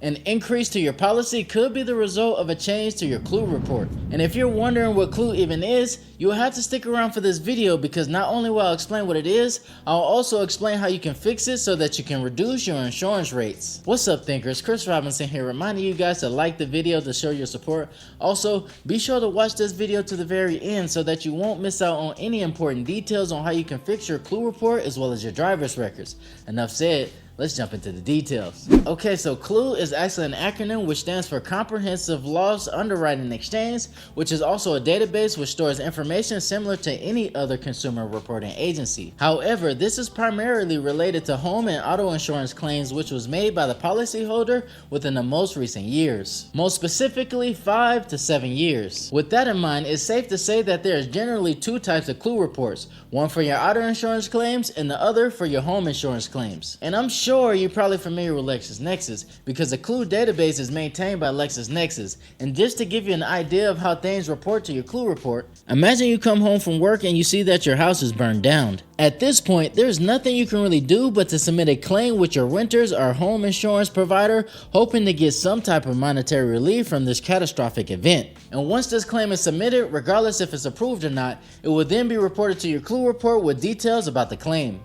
An increase to your policy could be the result of a change to your clue report. And if you're wondering what clue even is, you'll have to stick around for this video because not only will I explain what it is, I'll also explain how you can fix it so that you can reduce your insurance rates. What's up thinkers, Chris Robinson here, reminding you guys to like the video to show your support. Also, be sure to watch this video to the very end so that you won't miss out on any important details on how you can fix your clue report as well as your driver's records. Enough said. Let's jump into the details. Okay, so CLUE is actually an acronym which stands for Comprehensive Loss Underwriting Exchange, which is also a database which stores information similar to any other consumer reporting agency. However, this is primarily related to home and auto insurance claims which was made by the policyholder within the most recent years. Most specifically, 5 to 7 years. With that in mind, it's safe to say that there is generally two types of CLUE reports, one for your auto insurance claims and the other for your home insurance claims. And I'm sure you're probably familiar with LexisNexis because the CLUE database is maintained by LexisNexis. And just to give you an idea of how things report to your CLUE report, imagine you come home from work and you see that your house is burned down. At this point, there's nothing you can really do but to submit a claim with your renters or home insurance provider, hoping to get some type of monetary relief from this catastrophic event. And once this claim is submitted, regardless if it's approved or not, it will then be reported to your CLUE report with details about the claim.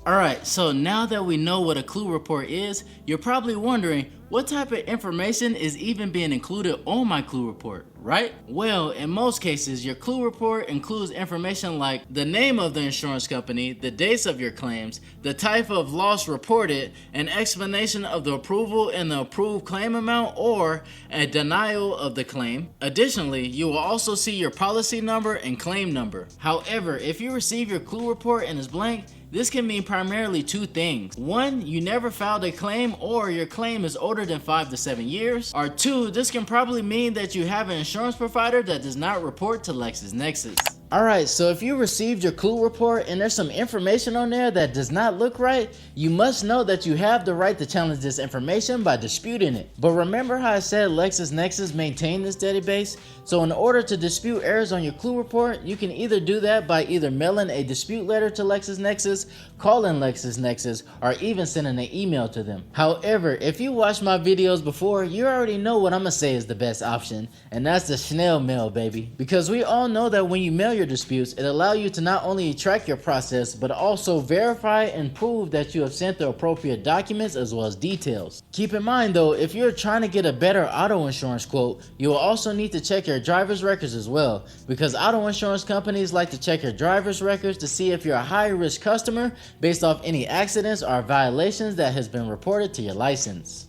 Alright, so now that we know what a CLUE report is, you're probably wondering what type of information is even being included on my CLUE report, right? Well, in most cases, your CLUE report includes information like the name of the insurance company, the dates of your claims, the type of loss reported, an explanation of the approval and the approved claim amount, or a denial of the claim. Additionally, you will also see your policy number and claim number. However, if you receive your CLUE report and it's blank, this can mean primarily two things. One, you never filed a claim or your claim is older than 5 to 7 years. Or two, this can probably mean that you have an insurance provider that does not report to LexisNexis. Alright, so if you received your CLUE report and there's some information on there that does not look right, you must know that you have the right to challenge this information by disputing it. But remember how I said LexisNexis maintained this database? So in order to dispute errors on your CLUE report, you can either do that by either mailing a dispute letter to LexisNexis, calling LexisNexis, or even sending an email to them. However, if you watched my videos before, you already know what I'm gonna say is the best option, and that's the snail mail, baby. Because we all know that when you mail your disputes, it allows you to not only track your process, but also verify and prove that you have sent the appropriate documents as well as details. Keep in mind though, if you're trying to get a better auto insurance quote, you will also need to check your driver's records as well, because auto insurance companies like to check your driver's records to see if you're a high risk customer based off any accidents or violations that has been reported to your license.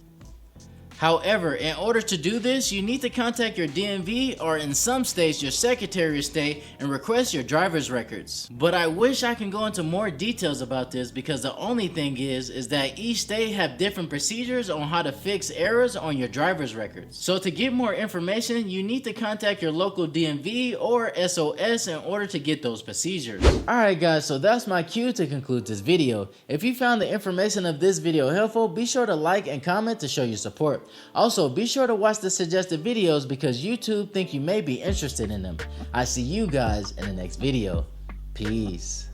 However, in order to do this, you need to contact your DMV or in some states your Secretary of State and request your driver's records. But I wish I can go into more details about this because the only thing is that each state have different procedures on how to fix errors on your driver's records. So to get more information, you need to contact your local DMV or SOS in order to get those procedures. Alright guys, so that's my cue to conclude this video. If you found the information of this video helpful, be sure to like and comment to show your support. Also, be sure to watch the suggested videos because YouTube think you may be interested in them. I see you guys in the next video. Peace.